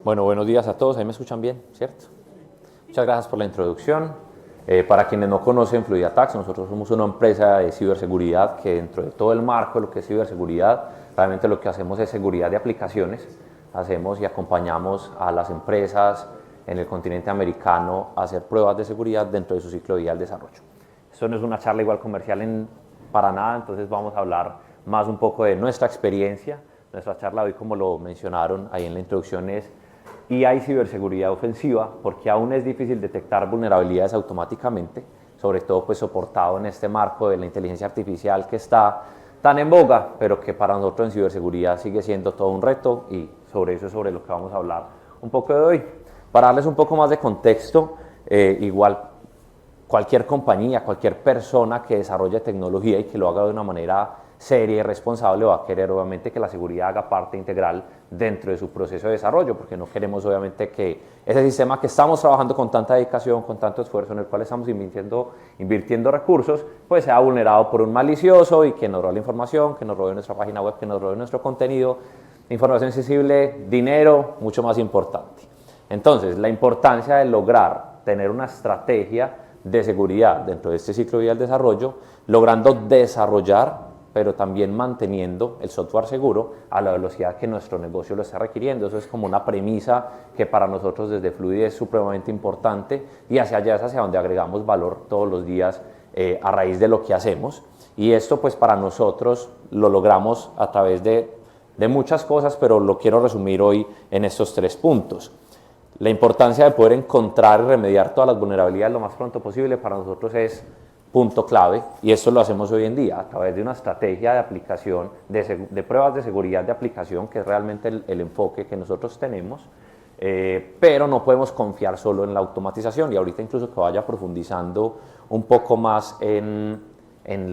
Bueno, buenos días a todos. Ahí me escuchan bien, ¿cierto? Muchas gracias por la introducción. Para quienes no conocen FluidAttacks, nosotros somos una empresa de ciberseguridad que dentro de todo el marco de lo que es ciberseguridad, realmente lo que hacemos es seguridad de aplicaciones. Hacemos y acompañamos a las empresas en el continente americano a hacer pruebas de seguridad dentro de su ciclo de vida del desarrollo. Esto no es una charla igual comercial para nada, entonces vamos a hablar más un poco de nuestra experiencia. Nuestra charla hoy, como lo mencionaron ahí en la introducción, es y hay ciberseguridad ofensiva, porque aún es difícil detectar vulnerabilidades automáticamente, sobre todo pues soportado en este marco de la inteligencia artificial que está tan en boga, pero que para nosotros en ciberseguridad sigue siendo todo un reto, y sobre eso es sobre lo que vamos a hablar un poco de hoy. Para darles un poco más de contexto, igual cualquier compañía, cualquier persona que desarrolle tecnología y que lo haga de una manera seria y responsable va a querer obviamente que la seguridad haga parte integral dentro de su proceso de desarrollo, porque no queremos obviamente que ese sistema que estamos trabajando con tanta dedicación, con tanto esfuerzo, en el cual estamos invirtiendo recursos, pues sea vulnerado por un malicioso y que nos robe la información, que nos robe nuestra página web, que nos robe nuestro contenido, información sensible, dinero, mucho más importante. Entonces, la importancia de lograr tener una estrategia de seguridad dentro de este ciclo de vida del desarrollo, logrando desarrollar pero también manteniendo el software seguro a la velocidad que nuestro negocio lo está requiriendo. Eso es como una premisa que para nosotros desde Fluid es supremamente importante, y hacia allá es hacia donde agregamos valor todos los días a raíz de lo que hacemos. Y esto pues para nosotros lo logramos a través de muchas cosas, pero lo quiero resumir hoy en estos 3 puntos. La importancia de poder encontrar y remediar todas las vulnerabilidades lo más pronto posible para nosotros es punto clave, y esto lo hacemos hoy en día a través de una estrategia de aplicación, de pruebas de seguridad de aplicación, que es realmente el enfoque que nosotros tenemos, pero no podemos confiar solo en la automatización, y ahorita incluso que vaya profundizando un poco más en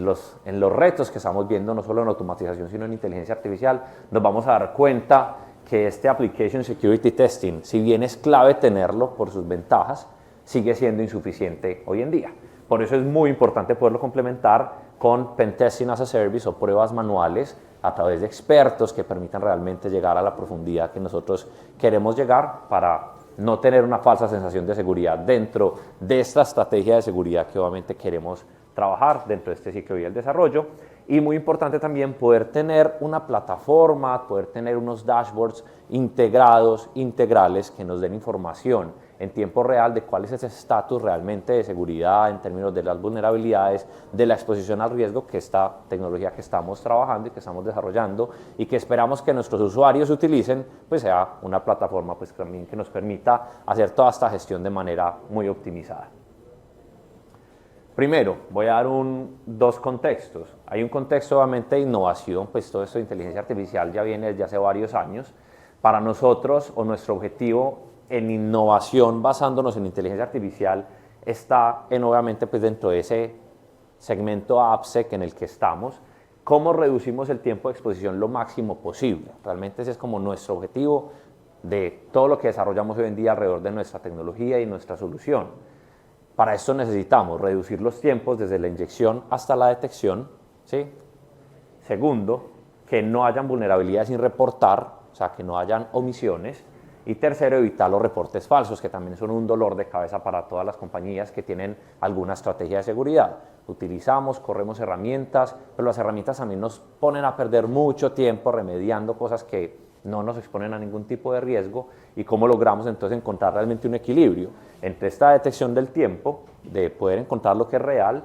los retos que estamos viendo, no solo en automatización sino en inteligencia artificial, nos vamos a dar cuenta que este Application Security Testing, si bien es clave tenerlo por sus ventajas, sigue siendo insuficiente hoy en día. Por eso es muy importante poderlo complementar con Pentesting as a Service o pruebas manuales a través de expertos que permitan realmente llegar a la profundidad que nosotros queremos llegar, para no tener una falsa sensación de seguridad dentro de esta estrategia de seguridad que obviamente queremos trabajar dentro de este ciclo de vida del desarrollo. Y muy importante también poder tener una plataforma, poder tener unos dashboards integrales que nos den información en tiempo real de cuál es ese estatus realmente de seguridad en términos de las vulnerabilidades, de la exposición al riesgo, que esta tecnología que estamos trabajando y que estamos desarrollando y que esperamos que nuestros usuarios utilicen, pues sea una plataforma pues también que nos permita hacer toda esta gestión de manera muy optimizada. Primero, voy a dar 2 contextos. Hay un contexto obviamente de innovación, pues todo esto de inteligencia artificial ya viene desde hace varios años. Para nosotros, o nuestro objetivo en innovación basándonos en inteligencia artificial, está obviamente pues dentro de ese segmento AppSec en el que estamos, cómo reducimos el tiempo de exposición lo máximo posible. Realmente ese es como nuestro objetivo de todo lo que desarrollamos hoy en día alrededor de nuestra tecnología y nuestra solución. Para esto necesitamos reducir los tiempos desde la inyección hasta la detección, ¿sí? Segundo, que no hayan vulnerabilidades sin reportar, o sea, que no hayan omisiones. Y tercero, evitar los reportes falsos, que también son un dolor de cabeza para todas las compañías que tienen alguna estrategia de seguridad. Corremos herramientas, pero las herramientas también nos ponen a perder mucho tiempo remediando cosas que no nos exponen a ningún tipo de riesgo. Y cómo logramos entonces encontrar realmente un equilibrio entre esta detección del tiempo, de poder encontrar lo que es real,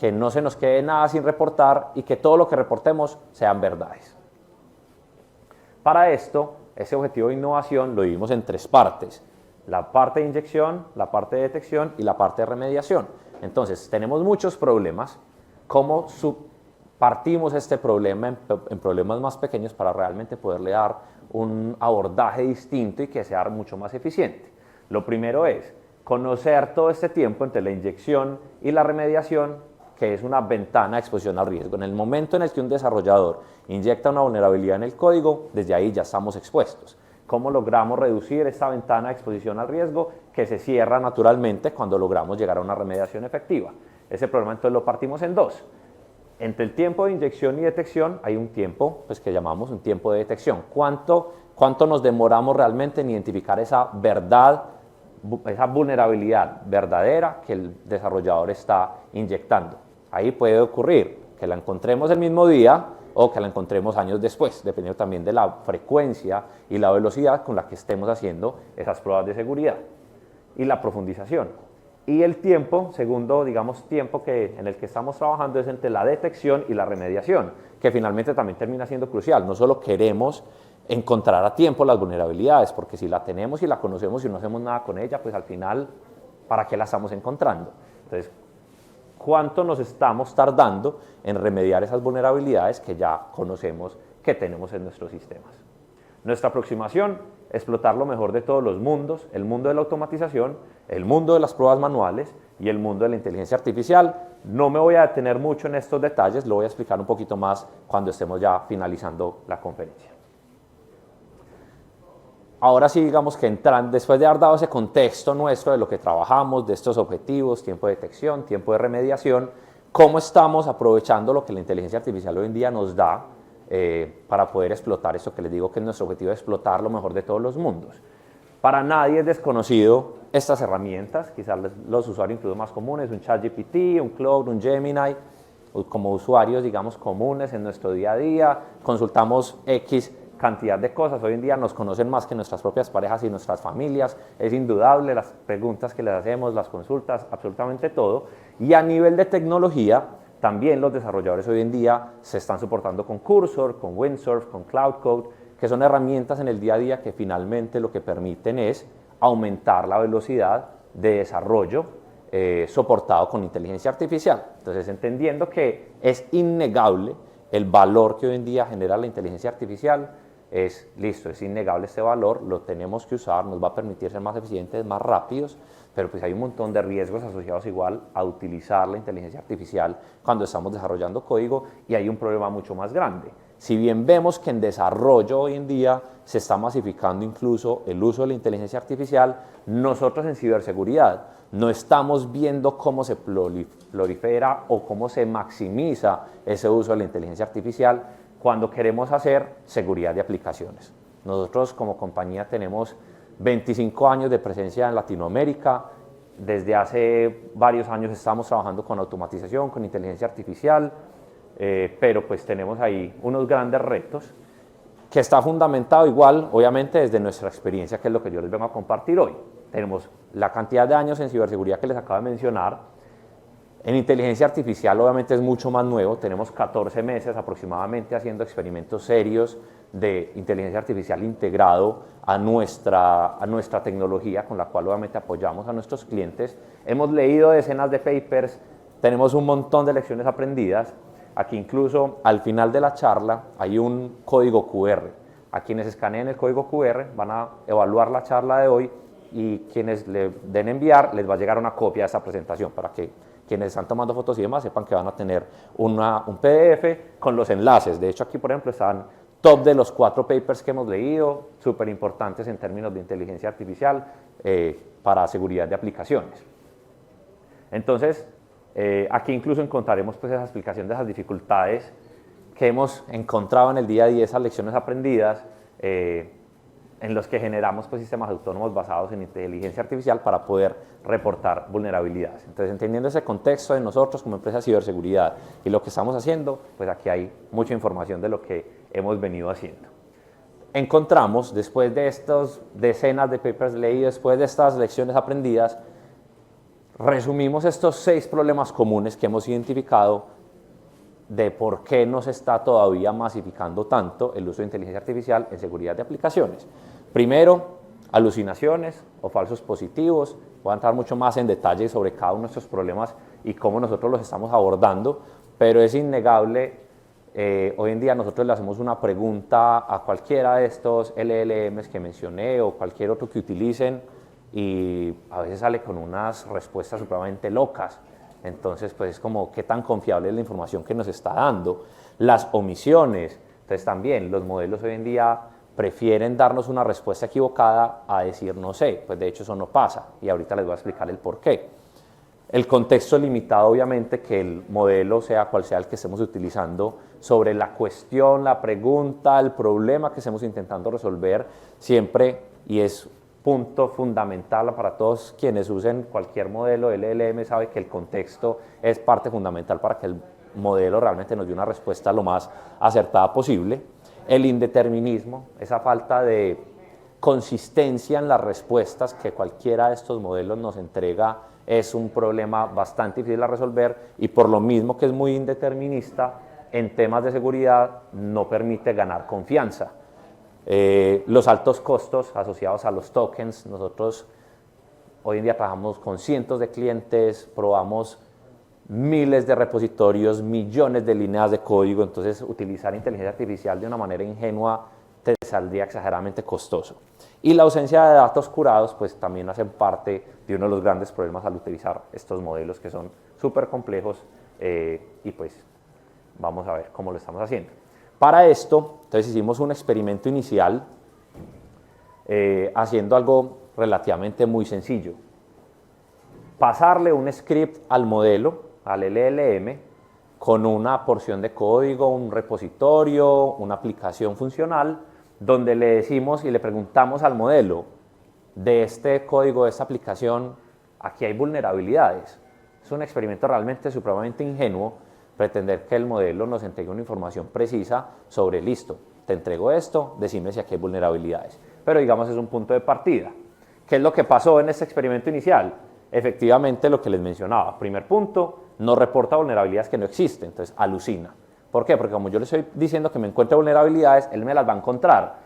que no se nos quede nada sin reportar y que todo lo que reportemos sean verdades. Para esto, ese objetivo de innovación lo dividimos en 3 partes: la parte de inyección, la parte de detección y la parte de remediación. Entonces, tenemos muchos problemas. ¿Cómo partimos este problema en problemas más pequeños para realmente poderle dar un abordaje distinto y que sea mucho más eficiente? Lo primero es conocer todo este tiempo entre la inyección y la remediación, que es una ventana de exposición al riesgo. En el momento en el que un desarrollador inyecta una vulnerabilidad en el código, desde ahí ya estamos expuestos. ¿Cómo logramos reducir esta ventana de exposición al riesgo, que se cierra naturalmente cuando logramos llegar a una remediación efectiva? Ese problema entonces lo partimos en 2. Entre el tiempo de inyección y detección hay un tiempo pues, que llamamos un tiempo de detección. ¿Cuánto ¿Cuánto nos demoramos realmente en identificar esa verdad, esa vulnerabilidad verdadera que el desarrollador está inyectando? Ahí puede ocurrir que la encontremos el mismo día o que la encontremos años después, dependiendo también de la frecuencia y la velocidad con la que estemos haciendo esas pruebas de seguridad y la profundización. Y el tiempo, segundo, digamos, tiempo en el que estamos trabajando es entre la detección y la remediación, que finalmente también termina siendo crucial. No solo queremos encontrar a tiempo las vulnerabilidades, porque si la tenemos y la conocemos y no hacemos nada con ella, pues al final, ¿para qué la estamos encontrando? Entonces, ¿cuánto nos estamos tardando en remediar esas vulnerabilidades que ya conocemos que tenemos en nuestros sistemas? Nuestra aproximación, explotar lo mejor de todos los mundos, el mundo de la automatización, el mundo de las pruebas manuales y el mundo de la inteligencia artificial. No me voy a detener mucho en estos detalles, lo voy a explicar un poquito más cuando estemos ya finalizando la conferencia. Ahora sí, digamos que después de haber dado ese contexto nuestro de lo que trabajamos, de estos objetivos, tiempo de detección, tiempo de remediación, ¿cómo estamos aprovechando lo que la inteligencia artificial hoy en día nos da para poder explotar eso que les digo que es nuestro objetivo, explotar lo mejor de todos los mundos? Para nadie es desconocido estas herramientas, quizás los usuarios incluso más comunes, un ChatGPT, un Claude, un Gemini, como usuarios, digamos, comunes en nuestro día a día, consultamos X cantidad de cosas. Hoy en día nos conocen más que nuestras propias parejas y nuestras familias, es indudable, las preguntas que les hacemos, las consultas, absolutamente todo. Y a nivel de tecnología, también los desarrolladores hoy en día se están soportando con Cursor, con Windsurf, con Cloud Code, que son herramientas en el día a día que finalmente lo que permiten es aumentar la velocidad de desarrollo soportado con inteligencia artificial. Entonces, entendiendo que es innegable el valor que hoy en día genera la inteligencia artificial, es innegable este valor, lo tenemos que usar, nos va a permitir ser más eficientes, más rápidos, pero pues hay un montón de riesgos asociados igual a utilizar la inteligencia artificial cuando estamos desarrollando código, y hay un problema mucho más grande. Si bien vemos que en desarrollo hoy en día se está masificando incluso el uso de la inteligencia artificial, nosotros en ciberseguridad no estamos viendo cómo se prolifera o cómo se maximiza ese uso de la inteligencia artificial cuando queremos hacer seguridad de aplicaciones. Nosotros como compañía tenemos 25 años de presencia en Latinoamérica. Desde hace varios años estamos trabajando con automatización, con inteligencia artificial, pero pues tenemos ahí unos grandes retos que está fundamentado igual, obviamente, desde nuestra experiencia, que es lo que yo les vengo a compartir hoy. Tenemos la cantidad de años en ciberseguridad que les acabo de mencionar. En inteligencia artificial obviamente es mucho más nuevo, tenemos 14 meses aproximadamente haciendo experimentos serios de inteligencia artificial integrado a nuestra tecnología, con la cual obviamente apoyamos a nuestros clientes. Hemos leído decenas de papers, tenemos un montón de lecciones aprendidas. Aquí incluso al final de la charla hay un código QR. A quienes escaneen el código QR van a evaluar la charla de hoy, y quienes le den enviar les va a llegar una copia de esta presentación para que quienes están tomando fotos y demás sepan que van a tener un PDF con los enlaces. De hecho, aquí por ejemplo están top de los 4 papers que hemos leído, súper importantes en términos de inteligencia artificial para seguridad de aplicaciones. Entonces, aquí incluso encontraremos pues esa explicación de esas dificultades que hemos encontrado en el día a día, esas lecciones aprendidas, en los que generamos pues, sistemas autónomos basados en inteligencia artificial para poder reportar vulnerabilidades. Entonces, entendiendo ese contexto de nosotros como empresa de ciberseguridad y lo que estamos haciendo, pues aquí hay mucha información de lo que hemos venido haciendo. Encontramos, después de estas decenas de papers leídos, después de estas lecciones aprendidas, resumimos estos 6 problemas comunes que hemos identificado de por qué no se está todavía masificando tanto el uso de inteligencia artificial en seguridad de aplicaciones. Primero, alucinaciones o falsos positivos. Voy a entrar mucho más en detalle sobre cada uno de estos problemas y cómo nosotros los estamos abordando, pero es innegable, hoy en día nosotros le hacemos una pregunta a cualquiera de estos LLMs que mencioné o cualquier otro que utilicen y a veces sale con unas respuestas supremamente locas. Entonces, pues es como qué tan confiable es la información que nos está dando. Las omisiones, entonces también los modelos hoy en día prefieren darnos una respuesta equivocada a decir no sé, pues de hecho eso no pasa y ahorita les voy a explicar el por qué. El contexto limitado, obviamente, que el modelo, sea cual sea el que estemos utilizando, sobre la cuestión, la pregunta, el problema que estemos intentando resolver, siempre, y es punto fundamental para todos quienes usen cualquier modelo LLM, sabe que el contexto es parte fundamental para que el modelo realmente nos dé una respuesta lo más acertada posible. El indeterminismo, esa falta de consistencia en las respuestas que cualquiera de estos modelos nos entrega, es un problema bastante difícil de resolver, y por lo mismo que es muy indeterminista, en temas de seguridad no permite ganar confianza. Los altos costos asociados a los tokens, nosotros hoy en día trabajamos con cientos de clientes, probamos miles de repositorios, millones de líneas de código, entonces utilizar inteligencia artificial de una manera ingenua te saldría exageradamente costoso. Y la ausencia de datos curados pues también hacen parte de uno de los grandes problemas al utilizar estos modelos, que son súper complejos, y pues vamos a ver cómo lo estamos haciendo. Para esto, entonces hicimos un experimento inicial haciendo algo relativamente muy sencillo. Pasarle un script al modelo, al LLM, con una porción de código, un repositorio, una aplicación funcional, donde le decimos y le preguntamos al modelo: de este código, de esta aplicación, aquí hay vulnerabilidades. Es un experimento realmente supremamente ingenuo pretender que el modelo nos entregue una información precisa sobre, listo, te entrego esto, decime si aquí hay vulnerabilidades. Pero digamos es un punto de partida. ¿Qué es lo que pasó en este experimento inicial? Efectivamente lo que les mencionaba. Primer punto, nos reporta vulnerabilidades que no existen, entonces alucina. ¿Por qué? Porque como yo le estoy diciendo que me encuentre vulnerabilidades, él me las va a encontrar.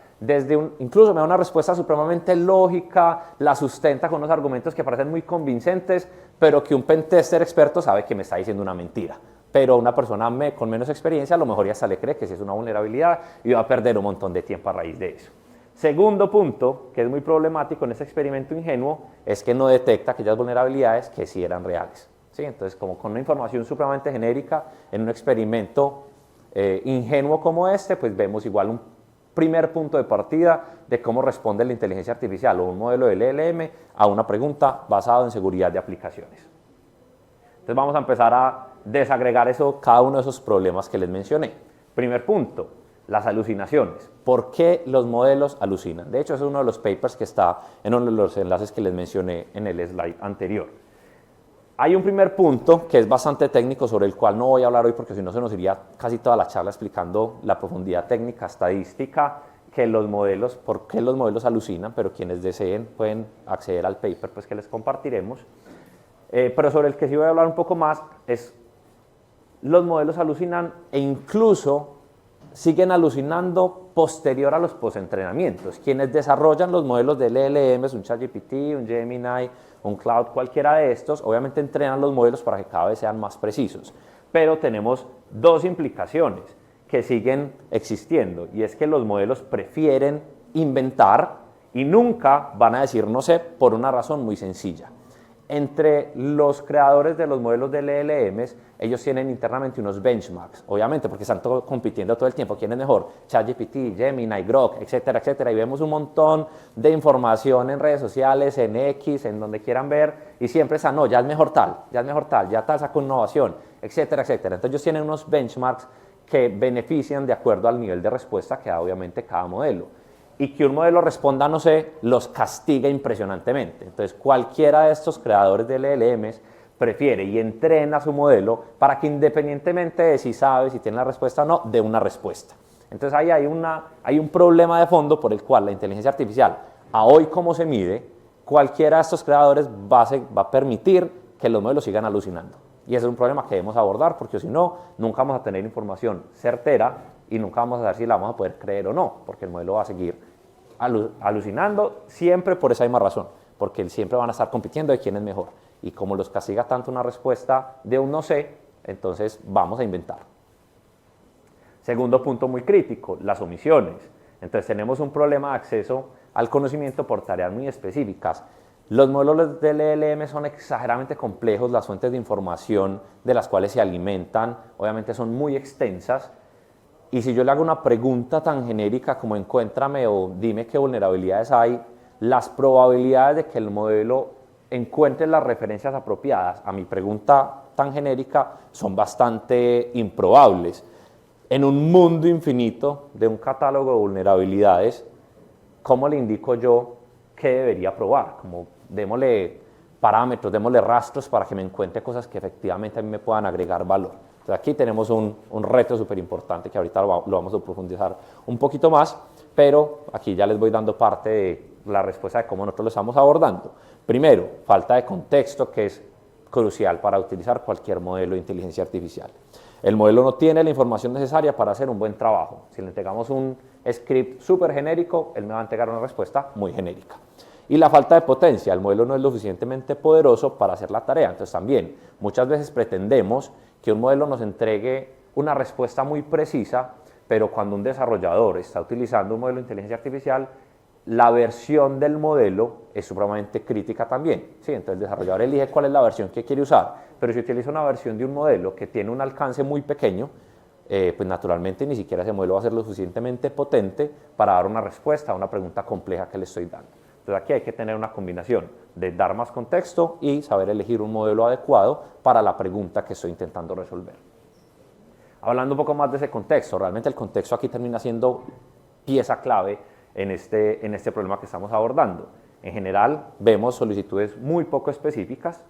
Incluso me da una respuesta supremamente lógica, la sustenta con unos argumentos que parecen muy convincentes, pero que un pentester experto sabe que me está diciendo una mentira. Pero una persona con menos experiencia a lo mejor ya hasta le cree que sí es una vulnerabilidad y va a perder un montón de tiempo a raíz de eso. Segundo punto, que es muy problemático en este experimento ingenuo, es que no detecta aquellas vulnerabilidades que sí eran reales. ¿Sí? Entonces, como con una información supremamente genérica, en un experimento ingenuo como este, pues vemos igual un primer punto de partida de cómo responde la inteligencia artificial o un modelo de LLM a una pregunta basada en seguridad de aplicaciones. Entonces vamos a empezar a desagregar cada uno de esos problemas que les mencioné. Primer punto, las alucinaciones. ¿Por qué los modelos alucinan? De hecho, ese es uno de los papers que está en uno de los enlaces que les mencioné en el slide anterior. Hay un primer punto que es bastante técnico, sobre el cual no voy a hablar hoy porque si no se nos iría casi toda la charla explicando la profundidad técnica, estadística, que los modelos, por qué los modelos alucinan, pero quienes deseen pueden acceder al paper pues, que les compartiremos. Pero sobre el que sí voy a hablar un poco más es: los modelos alucinan e incluso siguen alucinando posterior a los postentrenamientos. Quienes desarrollan los modelos de LLMs, un ChatGPT, un Gemini, un Cloud, cualquiera de estos, obviamente entrenan los modelos para que cada vez sean más precisos. Pero tenemos dos implicaciones que siguen existiendo, y es que los modelos prefieren inventar y nunca van a decir no sé, por una razón muy sencilla. Entre los creadores de los modelos de LLMs, ellos tienen internamente unos benchmarks, obviamente, porque están compitiendo todo el tiempo. ¿Quién es mejor? ChatGPT, Gemini, Grok, etcétera, etcétera. Y vemos un montón de información en redes sociales, en X, en donde quieran ver, y siempre están, no, ya es mejor tal, ya tal sacó innovación, etcétera, etcétera. Entonces ellos tienen unos benchmarks que benefician de acuerdo al nivel de respuesta que da obviamente cada modelo. Y que un modelo responda no sé, los castiga impresionantemente. Entonces cualquiera de estos creadores de LLMs prefiere y entrena su modelo para que, independientemente de si sabe, si tiene la respuesta o no, dé una respuesta. Entonces ahí hay un problema de fondo por el cual la inteligencia artificial, a hoy como se mide, cualquiera de estos creadores va a permitir que los modelos sigan alucinando. Y ese es un problema que debemos abordar, porque si no, nunca vamos a tener información certera y nunca vamos a saber si la vamos a poder creer o no, porque el modelo va a seguir alucinando siempre por esa misma razón, porque siempre van a estar compitiendo de quién es mejor. Y como los castiga tanto una respuesta de un no sé, entonces vamos a inventar. Segundo punto muy crítico, las omisiones. Entonces tenemos un problema de acceso al conocimiento por tareas muy específicas. Los modelos del LLM son exageradamente complejos, las fuentes de información de las cuales se alimentan obviamente son muy extensas, y si yo le hago una pregunta tan genérica como encuéntrame o dime qué vulnerabilidades hay, las probabilidades de que el modelo encuentres las referencias apropiadas a mi pregunta tan genérica son bastante improbables. En un mundo infinito de un catálogo de vulnerabilidades, ¿cómo le indico yo qué debería probar? Como démosle parámetros, démosle rastros para que me encuentre cosas que efectivamente a mí me puedan agregar valor. Entonces aquí tenemos un reto súper importante que ahorita lo vamos a profundizar un poquito más, pero aquí ya les voy dando parte de la respuesta de cómo nosotros lo estamos abordando. Primero, falta de contexto, que es crucial para utilizar cualquier modelo de inteligencia artificial. El modelo no tiene la información necesaria para hacer un buen trabajo. Si le entregamos un script súper genérico, él me va a entregar una respuesta muy genérica. Y la falta de potencia, el modelo no es lo suficientemente poderoso para hacer la tarea. Entonces también muchas veces pretendemos que un modelo nos entregue una respuesta muy precisa, pero cuando un desarrollador está utilizando un modelo de inteligencia artificial, la versión del modelo es supremamente crítica también. ¿Sí? Entonces el desarrollador elige cuál es la versión que quiere usar, pero si utiliza una versión de un modelo que tiene un alcance muy pequeño, pues naturalmente ni siquiera ese modelo va a ser lo suficientemente potente para dar una respuesta a una pregunta compleja que le estoy dando. Entonces aquí hay que tener una combinación de dar más contexto y saber elegir un modelo adecuado para la pregunta que estoy intentando resolver. Hablando un poco más de ese contexto, realmente el contexto aquí termina siendo pieza clave en este problema que estamos abordando. En general, vemos solicitudes muy poco específicas,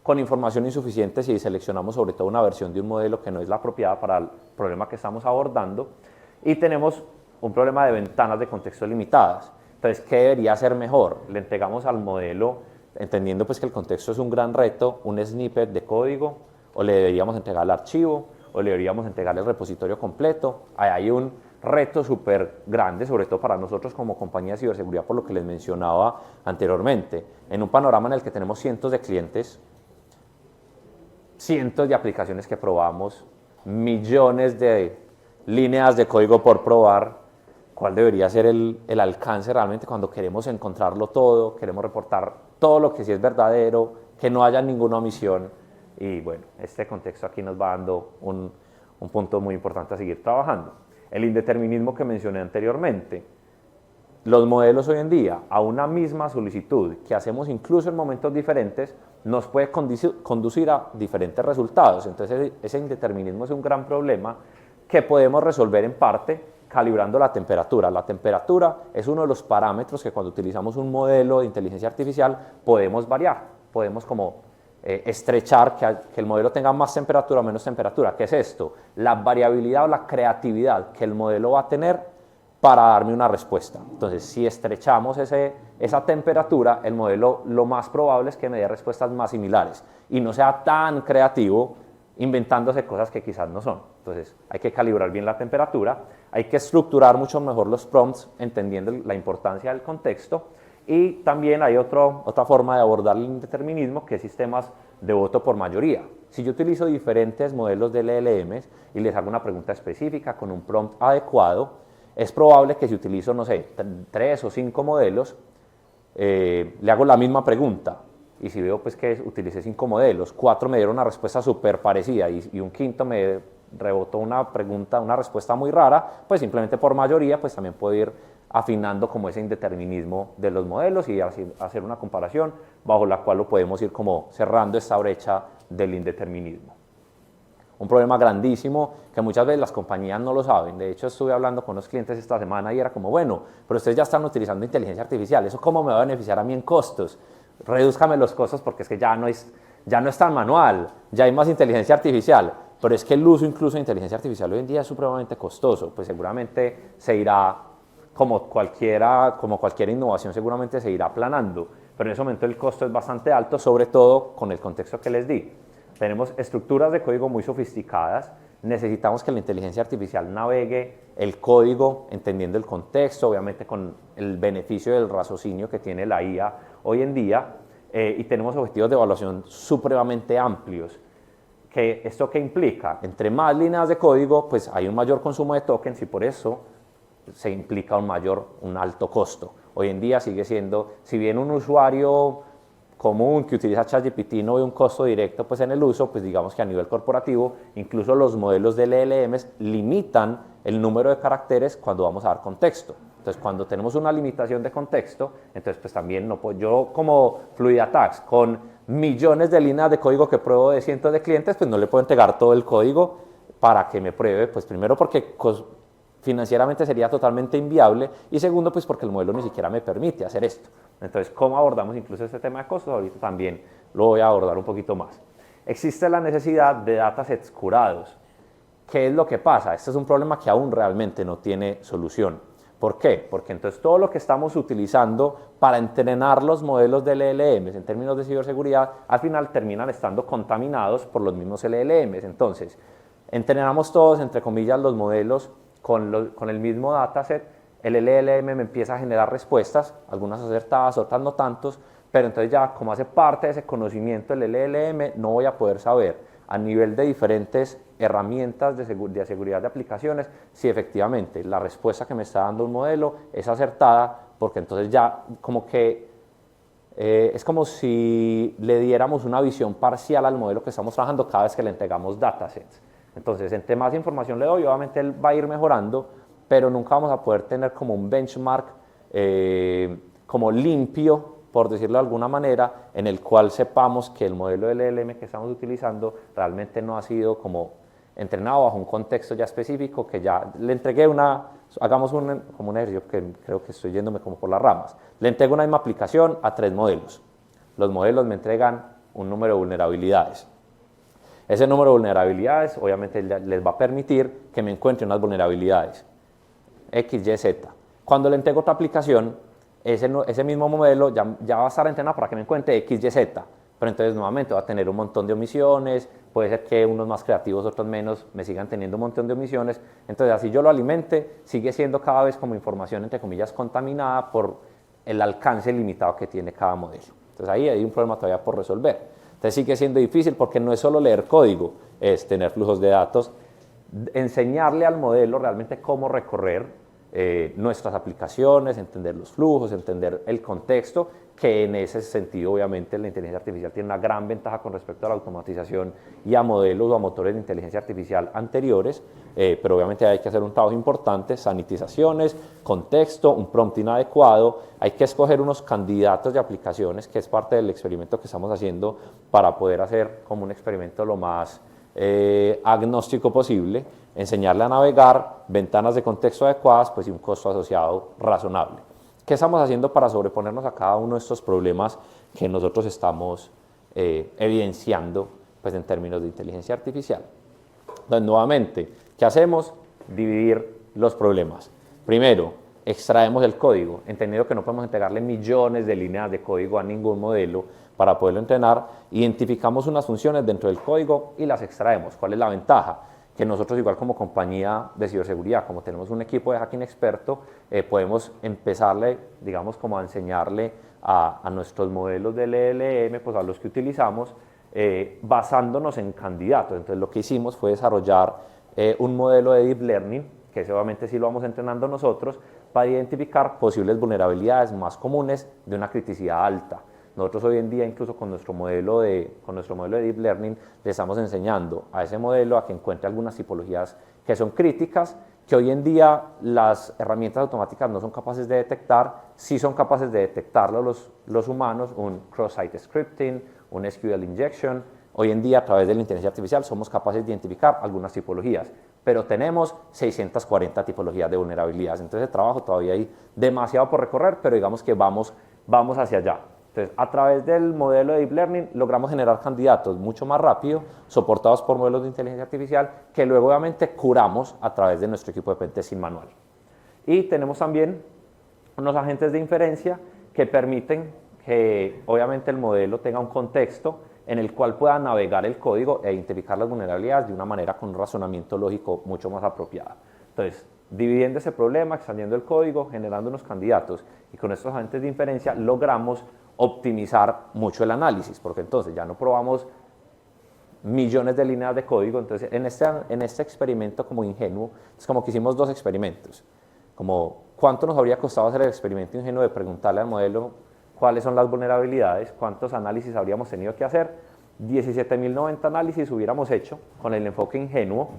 con información insuficiente si seleccionamos sobre todo una versión de un modelo que no es la apropiada para el problema que estamos abordando, y tenemos un problema de ventanas de contexto limitadas. Entonces, ¿qué debería ser mejor? Le entregamos al modelo, entendiendo pues que el contexto es un gran reto, un snippet de código, o le deberíamos entregar el archivo, o le deberíamos entregar el repositorio completo. Ahí hay un reto súper grande, sobre todo para nosotros como compañía de ciberseguridad, por lo que les mencionaba anteriormente. En un panorama en el que tenemos cientos de clientes, cientos de aplicaciones que probamos, millones de líneas de código por probar, ¿cuál debería ser el alcance realmente cuando queremos encontrarlo todo, queremos reportar todo lo que sí es verdadero, que no haya ninguna omisión? Y bueno, este contexto aquí nos va dando un punto muy importante a seguir trabajando. El indeterminismo que mencioné anteriormente. Los modelos hoy en día, a una misma solicitud que hacemos incluso en momentos diferentes, nos puede conducir a diferentes resultados. Entonces ese indeterminismo es un gran problema que podemos resolver en parte calibrando la temperatura. La temperatura es uno de los parámetros que cuando utilizamos un modelo de inteligencia artificial podemos variar, podemos como estrechar, que el modelo tenga más temperatura o menos temperatura. ¿Qué es esto? La variabilidad o la creatividad que el modelo va a tener para darme una respuesta. Entonces, si estrechamos esa temperatura, el modelo lo más probable es que me dé respuestas más similares y no sea tan creativo inventándose cosas que quizás no son. Entonces, hay que calibrar bien la temperatura, hay que estructurar mucho mejor los prompts entendiendo la importancia del contexto. Y también hay otra forma de abordar el indeterminismo, que es sistemas de voto por mayoría. Si yo utilizo diferentes modelos de LLMs y les hago una pregunta específica con un prompt adecuado, es probable que si utilizo, no sé, 3 o 5 modelos, le hago la misma pregunta. Y si veo pues, que utilicé 5 modelos, 4 me dieron una respuesta súper parecida y un quinto me rebotó una respuesta muy rara, pues simplemente por mayoría, pues también puedo ir afinando como ese indeterminismo de los modelos y hacer una comparación bajo la cual lo podemos ir como cerrando esta brecha del indeterminismo. Un problema grandísimo que muchas veces las compañías no lo saben. De hecho, estuve hablando con unos clientes esta semana y era como, bueno, pero ustedes ya están utilizando inteligencia artificial, ¿eso cómo me va a beneficiar a mí en costos? Redúzcame los costos porque es que ya no es tan manual, ya hay más inteligencia artificial, pero es que el uso incluso de inteligencia artificial hoy en día es supremamente costoso, pues seguramente se irá, como cualquier innovación, seguramente se irá aplanando, pero en ese momento el costo es bastante alto, sobre todo con el contexto que les di. Tenemos estructuras de código muy sofisticadas, necesitamos que la inteligencia artificial navegue el código entendiendo el contexto, obviamente con el beneficio del raciocinio que tiene la IA hoy en día, y tenemos objetivos de evaluación supremamente amplios. ¿Esto qué implica? Entre más líneas de código, pues hay un mayor consumo de tokens y por eso se implica un alto costo. Hoy en día sigue siendo, si bien un usuario común que utiliza ChatGPT no ve un costo directo pues en el uso, pues digamos que a nivel corporativo, incluso los modelos de LLMs limitan el número de caracteres cuando vamos a dar contexto. Entonces, cuando tenemos una limitación de contexto, entonces pues también no puedo, yo como FluidAttacks, con millones de líneas de código que pruebo de cientos de clientes, pues no le puedo entregar todo el código para que me pruebe, pues primero porque financieramente sería totalmente inviable y segundo, pues porque el modelo ni siquiera me permite hacer esto. Entonces, ¿cómo abordamos incluso este tema de costos? Ahorita también lo voy a abordar un poquito más. Existe la necesidad de datasets curados. ¿Qué es lo que pasa? Este es un problema que aún realmente no tiene solución. ¿Por qué? Porque entonces todo lo que estamos utilizando para entrenar los modelos de LLMs en términos de ciberseguridad, al final terminan estando contaminados por los mismos LLMs. Entonces, entrenamos todos, entre comillas, los modelos con el mismo dataset, el LLM me empieza a generar respuestas, algunas acertadas, otras no tantos, pero entonces ya como hace parte de ese conocimiento del LLM, no voy a poder saber a nivel de diferentes herramientas de seguridad de aplicaciones si efectivamente la respuesta que me está dando un modelo es acertada, porque entonces ya como que es como si le diéramos una visión parcial al modelo que estamos trabajando cada vez que le entregamos datasets. Entonces, entre más información le doy, obviamente él va a ir mejorando, pero nunca vamos a poder tener como un benchmark como limpio, por decirlo de alguna manera, en el cual sepamos que el modelo de LLM que estamos utilizando realmente no ha sido como entrenado bajo un contexto ya específico, que ya le entregué hagamos como un ejercicio que creo que estoy yéndome como por las ramas. Le entrego una misma aplicación a 3 modelos. Los modelos me entregan un número de vulnerabilidades. Ese número de vulnerabilidades obviamente les va a permitir que me encuentre unas vulnerabilidades X, Y, Z. Cuando le entrego otra aplicación, ese mismo modelo ya va a estar entrenado para que me encuentre X, Y, Z. Pero entonces nuevamente va a tener un montón de omisiones, puede ser que unos más creativos, otros menos, me sigan teniendo un montón de omisiones. Entonces así yo lo alimente, sigue siendo cada vez como información entre comillas contaminada por el alcance limitado que tiene cada modelo. Entonces ahí hay un problema todavía por resolver. Entonces sigue siendo difícil porque no es solo leer código, es tener flujos de datos, enseñarle al modelo realmente cómo recorrer nuestras aplicaciones, entender los flujos, entender el contexto, que en ese sentido obviamente la inteligencia artificial tiene una gran ventaja con respecto a la automatización y a modelos o a motores de inteligencia artificial anteriores, pero obviamente hay que hacer un trabajo importante, sanitizaciones, contexto, un prompt inadecuado, hay que escoger unos candidatos de aplicaciones, que es parte del experimento que estamos haciendo para poder hacer como un experimento lo más agnóstico posible, enseñarle a navegar, ventanas de contexto adecuadas, pues y un costo asociado razonable. ¿Qué estamos haciendo para sobreponernos a cada uno de estos problemas que nosotros estamos evidenciando pues, en términos de inteligencia artificial? Entonces, nuevamente, ¿qué hacemos? Dividir los problemas. Primero, extraemos el código, entendiendo que no podemos entregarle millones de líneas de código a ningún modelo para poderlo entrenar, identificamos unas funciones dentro del código y las extraemos. ¿Cuál es la ventaja? Que nosotros igual como compañía de ciberseguridad, como tenemos un equipo de hacking experto, podemos empezarle, digamos, como a enseñarle a nuestros modelos de LLM, pues a los que utilizamos, basándonos en candidatos. Entonces lo que hicimos fue desarrollar un modelo de Deep Learning, que obviamente sí lo vamos entrenando nosotros, para identificar posibles vulnerabilidades más comunes de una criticidad alta. Nosotros hoy en día, incluso con nuestro modelo de Deep Learning, le estamos enseñando a ese modelo a que encuentre algunas tipologías que son críticas, que hoy en día las herramientas automáticas no son capaces de detectar, sí son capaces de detectarlo los humanos, un cross-site scripting, un SQL injection. Hoy en día, a través de la inteligencia artificial, somos capaces de identificar algunas tipologías, pero tenemos 640 tipologías de vulnerabilidades. Entonces, el trabajo todavía hay demasiado por recorrer, pero digamos que vamos hacia allá. Entonces, a través del modelo de Deep Learning logramos generar candidatos mucho más rápido, soportados por modelos de inteligencia artificial, que luego obviamente curamos a través de nuestro equipo de pentesting manual. Y tenemos también unos agentes de inferencia que permiten que obviamente el modelo tenga un contexto en el cual pueda navegar el código e identificar las vulnerabilidades de una manera con un razonamiento lógico mucho más apropiada. Entonces, dividiendo ese problema, expandiendo el código, generando unos candidatos y con estos agentes de inferencia logramos optimizar mucho el análisis, porque entonces ya no probamos millones de líneas de código. Entonces en este experimento como ingenuo, es como que hicimos 2 experimentos, como cuánto nos habría costado hacer el experimento ingenuo de preguntarle al modelo cuáles son las vulnerabilidades, cuántos análisis habríamos tenido que hacer. 17.090 análisis hubiéramos hecho con el enfoque ingenuo,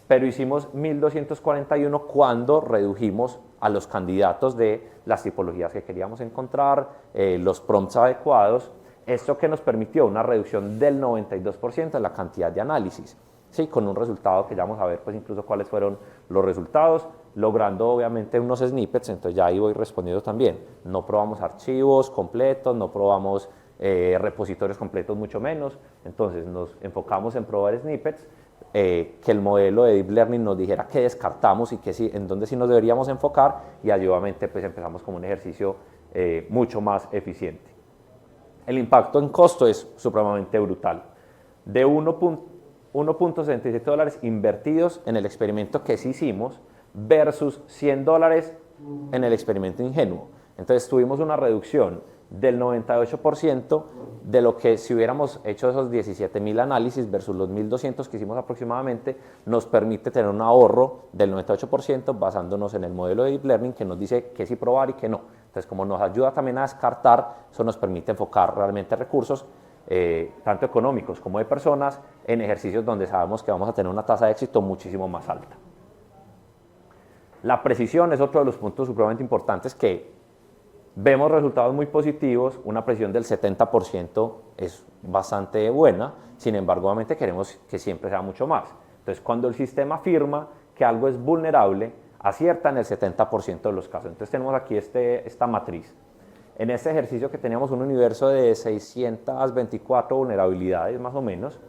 pero hicimos 1241 cuando redujimos a los candidatos de las tipologías que queríamos encontrar, los prompts adecuados. Esto que nos permitió una reducción del 92% de la cantidad de análisis, ¿sí? Con un resultado que ya vamos a ver pues incluso cuáles fueron los resultados, logrando obviamente unos snippets. Entonces ya ahí voy respondiendo también. No probamos archivos completos, no probamos repositorios completos, mucho menos. Entonces nos enfocamos en probar snippets, que el modelo de Deep Learning nos dijera qué descartamos y que sí, en dónde sí nos deberíamos enfocar, y allí obviamente pues empezamos como un ejercicio mucho más eficiente. El impacto en costo es supremamente brutal. De 1.77 dólares invertidos en el experimento que sí hicimos versus 100 dólares en el experimento ingenuo. Entonces tuvimos una reducción del 98% de lo que si hubiéramos hecho esos 17.000 análisis versus los 1.200 que hicimos aproximadamente, nos permite tener un ahorro del 98% basándonos en el modelo de Deep Learning que nos dice qué sí probar y qué no. Entonces, como nos ayuda también a descartar, eso nos permite enfocar realmente recursos, tanto económicos como de personas, en ejercicios donde sabemos que vamos a tener una tasa de éxito muchísimo más alta. La precisión es otro de los puntos supremamente importantes que vemos resultados muy positivos. Una precisión del 70% es bastante buena, sin embargo, obviamente queremos que siempre sea mucho más. Entonces, cuando el sistema afirma que algo es vulnerable, acierta en el 70% de los casos. Entonces, tenemos aquí esta matriz. En este ejercicio que teníamos un universo de 624 vulnerabilidades, más o menos,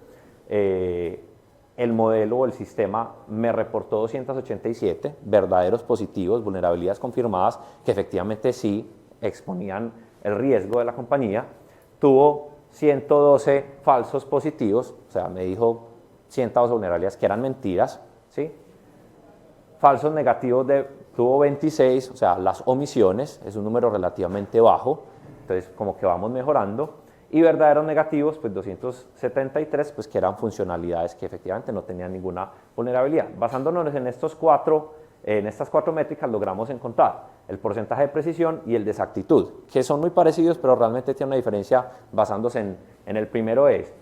el modelo o el sistema me reportó 287 verdaderos positivos, vulnerabilidades confirmadas, que efectivamente sí exponían el riesgo de la compañía. Tuvo 112 falsos positivos, o sea, me dijo 112 vulnerabilidades que eran mentiras, ¿sí? Falsos negativos tuvo 26, o sea, las omisiones, es un número relativamente bajo, entonces como que vamos mejorando. Y verdaderos negativos, pues 273, pues que eran funcionalidades que efectivamente no tenían ninguna vulnerabilidad. Basándonos en estas cuatro métricas logramos encontrar el porcentaje de precisión y el de exactitud, que son muy parecidos, pero realmente tienen una diferencia basándose en el primero es,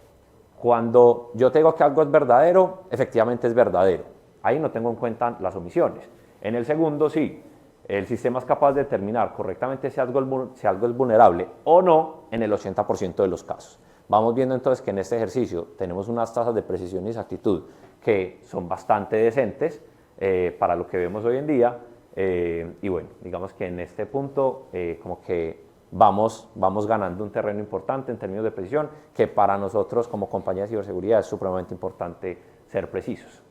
cuando yo te digo que algo es verdadero, efectivamente es verdadero. Ahí no tengo en cuenta las omisiones. En el segundo sí, el sistema es capaz de determinar correctamente si algo es vulnerable o no en el 80% de los casos. Vamos viendo entonces que en este ejercicio tenemos unas tasas de precisión y exactitud que son bastante decentes para lo que vemos hoy en día, y bueno, digamos que en este punto como que vamos ganando un terreno importante en términos de precisión, que para nosotros como compañía de ciberseguridad es supremamente importante ser precisos.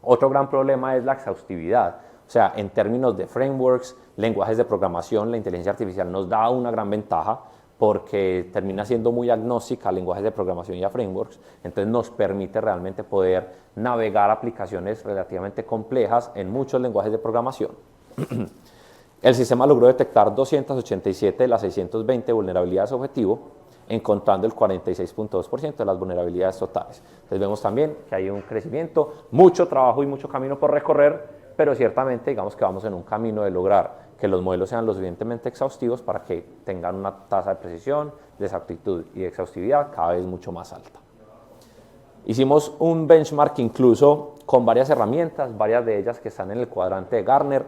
Otro gran problema es la exhaustividad. O sea, en términos de frameworks, lenguajes de programación, la inteligencia artificial nos da una gran ventaja porque termina siendo muy agnóstica a lenguajes de programación y a frameworks. Entonces nos permite realmente poder navegar aplicaciones relativamente complejas en muchos lenguajes de programación. El sistema logró detectar 287 de las 620 vulnerabilidades objetivo, encontrando el 46.2% de las vulnerabilidades totales. Entonces vemos también que hay un crecimiento, mucho trabajo y mucho camino por recorrer, pero ciertamente digamos que vamos en un camino de lograr que los modelos sean lo suficientemente exhaustivos para que tengan una tasa de precisión, de exactitud y de exhaustividad cada vez mucho más alta. Hicimos un benchmark incluso con varias herramientas, varias de ellas que están en el cuadrante de Gartner,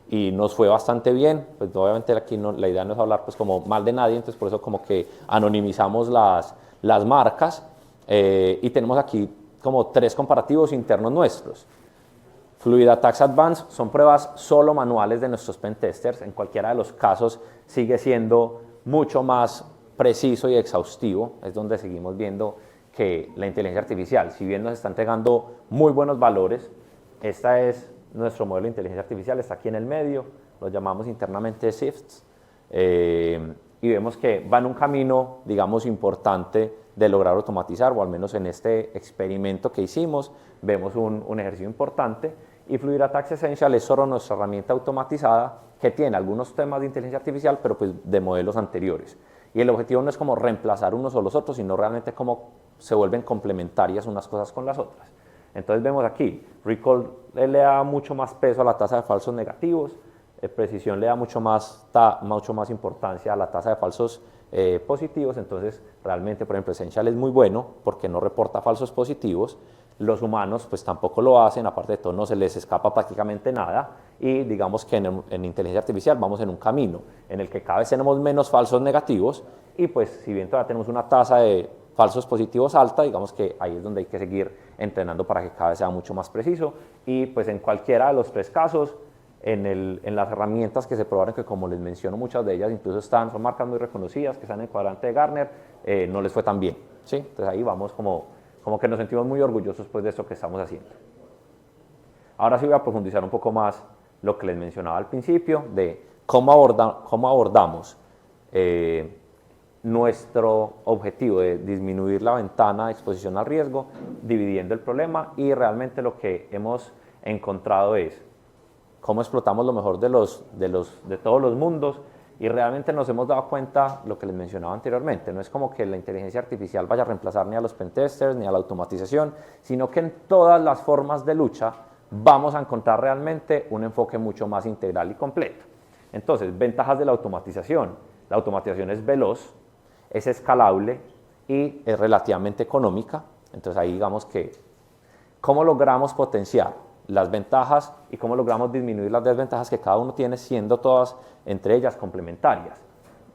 y nos fue bastante bien. Pues obviamente aquí la idea no es hablar pues como mal de nadie, entonces por eso como que anonimizamos las marcas, y tenemos aquí como 3 comparativos internos nuestros. Fluid Attacks Advanced son pruebas solo manuales de nuestros pentesters. En cualquiera de los casos sigue siendo mucho más preciso y exhaustivo. Es donde seguimos viendo que la inteligencia artificial, si bien nos está entregando muy buenos valores, esta es nuestro modelo de inteligencia artificial, está aquí en el medio, lo llamamos internamente SIFTs, y vemos que va en un camino, digamos, importante de lograr automatizar, o al menos en este experimento que hicimos, vemos un ejercicio importante. Y Fluid Attacks Essential es solo nuestra herramienta automatizada que tiene algunos temas de inteligencia artificial, pero pues de modelos anteriores. Y el objetivo no es como reemplazar unos o los otros, sino realmente cómo se vuelven complementarias unas cosas con las otras. Entonces vemos aquí, Recall le da mucho más peso a la tasa de falsos negativos, Precisión le da mucho más importancia a la tasa de falsos positivos. Entonces realmente, por ejemplo, Essential es muy bueno porque no reporta falsos positivos. Los humanos pues tampoco lo hacen, aparte de todo no se les escapa prácticamente nada y digamos que en inteligencia artificial vamos en un camino en el que cada vez tenemos menos falsos negativos y pues si bien todavía tenemos una tasa de falsos positivos alta, digamos que ahí es donde hay que seguir entrenando para que cada vez sea mucho más preciso y pues en cualquiera de los tres casos, en las herramientas que se probaron, que como les menciono muchas de ellas incluso son marcas muy reconocidas que están en el cuadrante de Gartner, no les fue tan bien, ¿sí? Entonces ahí vamos como que nos sentimos muy orgullosos pues de esto que estamos haciendo. Ahora sí voy a profundizar un poco más lo que les mencionaba al principio de cómo abordamos nuestro objetivo de disminuir la ventana de exposición al riesgo, dividiendo el problema y realmente lo que hemos encontrado es cómo explotamos lo mejor de todos los mundos y realmente nos hemos dado cuenta lo que les mencionaba anteriormente, no es como que la inteligencia artificial vaya a reemplazar ni a los pentesters ni a la automatización, sino que en todas las formas de lucha vamos a encontrar realmente un enfoque mucho más integral y completo. Entonces, ventajas de la automatización es veloz, es escalable y es relativamente económica, entonces ahí digamos que cómo logramos potenciar las ventajas y cómo logramos disminuir las desventajas que cada uno tiene, siendo todas entre ellas complementarias.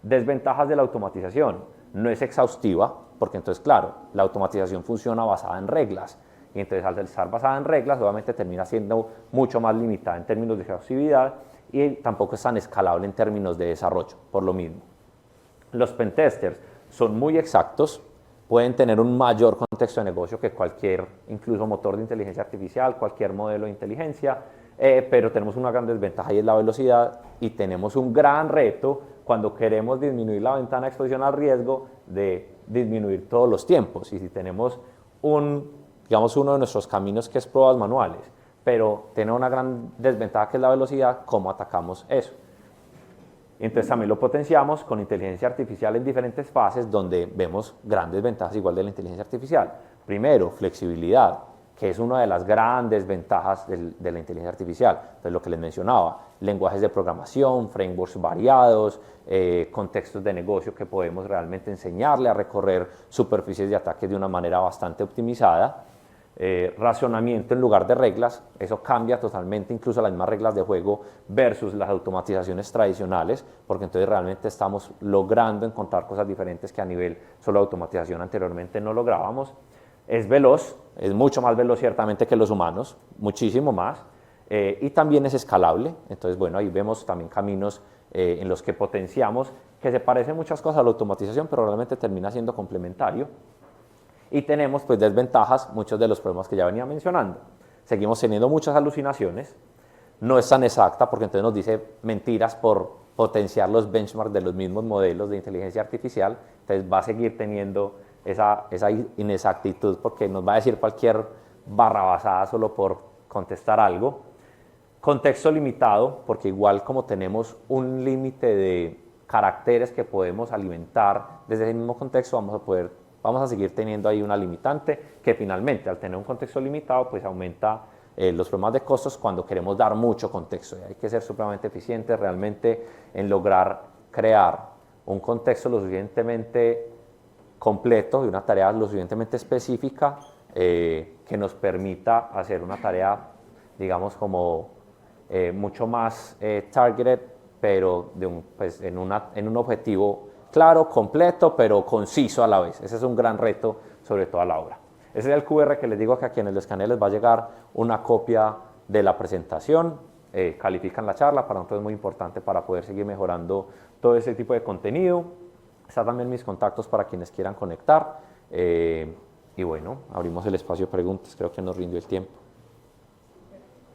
Desventajas de la automatización, no es exhaustiva, porque entonces claro, la automatización funciona basada en reglas, y entonces al estar basada en reglas obviamente termina siendo mucho más limitada en términos de exhaustividad y tampoco es tan escalable en términos de desarrollo, por lo mismo. Los pentesters son muy exactos, pueden tener un mayor contexto de negocio que cualquier, incluso motor de inteligencia artificial, cualquier modelo de inteligencia, pero tenemos una gran desventaja y es la velocidad y tenemos un gran reto cuando queremos disminuir la ventana de exposición al riesgo de disminuir todos los tiempos y si tenemos digamos uno de nuestros caminos que es pruebas manuales, pero tiene una gran desventaja que es la velocidad, ¿cómo atacamos eso? Entonces también lo potenciamos con inteligencia artificial en diferentes fases donde vemos grandes ventajas igual de la inteligencia artificial. Primero, flexibilidad, que es una de las grandes ventajas de la inteligencia artificial. Entonces lo que les mencionaba, lenguajes de programación, frameworks variados, contextos de negocio que podemos realmente enseñarle a recorrer superficies de ataque de una manera bastante optimizada. Racionamiento en lugar de reglas, eso cambia totalmente incluso las mismas reglas de juego versus las automatizaciones tradicionales, porque entonces realmente estamos logrando encontrar cosas diferentes que a nivel solo automatización anteriormente no lográbamos. Es veloz, es mucho más veloz ciertamente que los humanos, muchísimo más, y también es escalable, entonces bueno, ahí vemos también caminos en los que potenciamos, que se parecen muchas cosas a la automatización, pero realmente termina siendo complementario. Y tenemos pues desventajas, muchos de los problemas que ya venía mencionando. Seguimos teniendo muchas alucinaciones, no es tan exacta porque entonces nos dice mentiras por potenciar los benchmarks de los mismos modelos de inteligencia artificial, entonces va a seguir teniendo esa inexactitud porque nos va a decir cualquier barrabasada solo por contestar algo. Contexto limitado, porque igual como tenemos un límite de caracteres que podemos alimentar desde ese mismo contexto, vamos a seguir teniendo ahí una limitante que finalmente al tener un contexto limitado pues aumenta los problemas de costos cuando queremos dar mucho contexto y hay que ser supremamente eficientes realmente en lograr crear un contexto lo suficientemente completo de una tarea lo suficientemente específica que nos permita hacer una tarea digamos como mucho más targeted pero en un objetivo claro, completo, pero conciso a la vez. Ese es un gran reto sobre toda la obra. Ese es el QR que les digo que a quienes lo escaneen les va a llegar una copia de la presentación, califican la charla, para nosotros es muy importante para poder seguir mejorando todo ese tipo de contenido. Están también mis contactos para quienes quieran conectar. Y bueno, abrimos el espacio de preguntas, creo que nos rindió el tiempo.